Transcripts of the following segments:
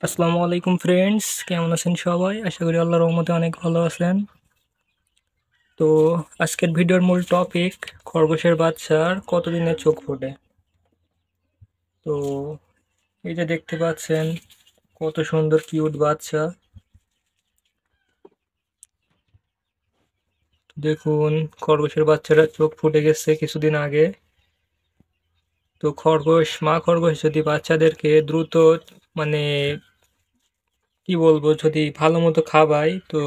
আসসালামু আলাইকুম ফ্রেন্ডস, কেমন আছেন সবাই? আশা করি আল্লাহর রহমতে অনেক ভালো আছেন। তো আজকের ভিডিওর মূল টপিক খরগোশের বাচ্চার কতদিনে চোখ ফোটে। তো এই যে দেখতে পাচ্ছেন কত সুন্দর কিউট বাচ্চা। দেখুন খরগোশের বাচ্চারা চোখ ফুটে গেছে কিছুদিন আগে। তো মা খরগোশ যদি বাচ্চাদেরকে দ্রুত মানে কি বলবো, যদি ভালো মতো খাওয়ায় তো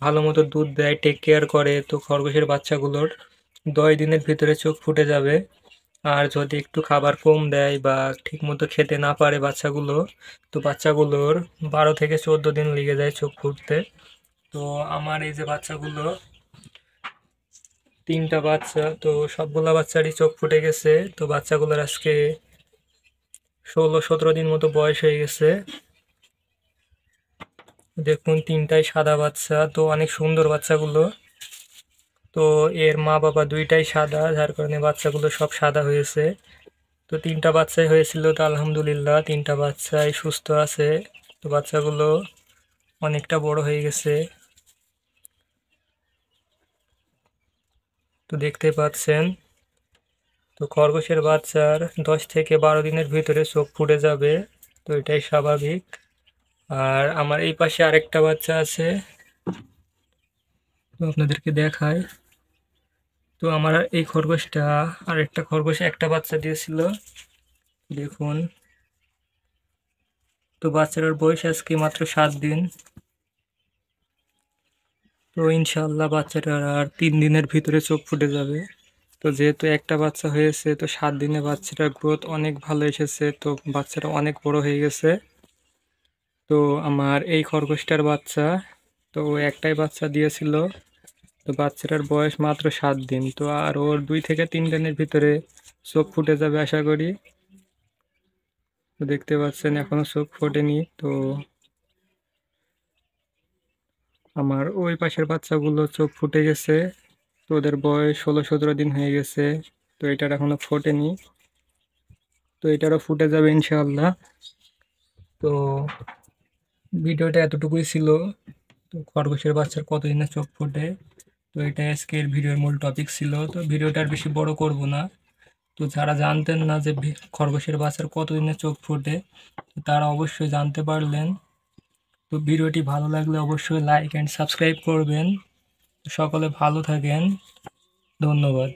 ভালো মতো দুধ দেয়, টেক কেয়ার করে, তো খরগোশের বাচ্চাগুলোর 10 দিনের ভিতরে চোখ ফুটে যাবে। আর যদি একটু খাবার কম দেয় বা ঠিক মতো খেতে না পারে বাচ্চাগুলো, তো বাচ্চাগুলোর 12 থেকে 14 দিন লেগে যায় চোখ ফুটতে। তো আমার এই যে বাচ্চাগুলো, 3টা বাচ্চা, তো সবগুলা বাচ্চারই চোখ ফুটে গেছে। তো বাচ্চাগুলোর আজকে 16-17 দিন মতো বয়স হয়ে গেছে। দেখুন 3টাই সাদা বাচ্চা, তো অনেক সুন্দর বাচ্চাগুলো। তো এর মা বাবা দুইটাই সাদা, যার কারণে বাচ্চাগুলো সব সাদা হয়েছে। তো 3টা বাচ্চাই হয়েছিল, তো আলহামদুলিল্লাহ 3টা বাচ্চাই সুস্থ আছে। তো বাচ্চাগুলো অনেকটা বড় হয়ে গেছে। তো দেখতে পাচ্ছেন, তো খরগোশের বাচ্চার 10 থেকে 12 দিনের ভিতরে চোখ ফুটে যাবে, তো এটাই স্বাভাবিক। আর আমার এই পাশে আরেকটা বাচ্চা আছে, তো আপনাদেরকে দেখাই। তো আমার এই খরগোশটা আরেকটা খরগোশ একটা বাচ্চা দিয়েছিল, দেখুন। তো বাচ্চাটার বয়স আজকে মাত্র 7 দিন। তো ইনশাআল্লাহ বাচ্চাটার আর 3 দিনের ভিতরে চোখ ফুটে যাবে। তো যেহেতু একটা বাচ্চা হয়েছে, তো 7 দিনে বাচ্চাটার গ্রোথ অনেক ভালো এসেছে, তো বাচ্চাটা অনেক বড় হয়ে গেছে। তো আমার এই খরগোশটার বাচ্চা, তো ও একটাই বাচ্চা দিয়েছিল। তো বাচ্চাটার বয়স মাত্র 7 দিন, তো আর ওর 2 থেকে 3 দিনের ভিতরে চোখ ফুটে যাবে আশা করি। তো দেখতে পাচ্ছেন এখনো চোখ ফোটেনি। তো আমার ওই পাশের বাচ্চাগুলো চোখ ফুটে গেছে, তো ওদের বয়স 16-17 দিন হয়ে গেছে। তো এটার এখনো ফোটেনি, তো এটারও ফুটে যাবে ইনশাআল্লাহ। তো ভিডিওটা এতটুকুই ছিল, তো খরগোশের বাচ্চার কতদিনে চোখ ফোটে। তো এটা আজকের ভিডিওর মূল টপিক ছিল। তো ভিডিওটা আর বেশি বড় করব না। তো যারা জানতেন না যে খরগোশের বাচ্চার কতদিনে চোখ ফোটে, তো তারা অবশ্যই জানতে পারলেন। তো ভিডিওটি ভালো লাগলে অবশ্যই লাইক অ্যান্ড সাবস্ক্রাইব করবেন। সকলে ভালো থাকেন, ধন্যবাদ।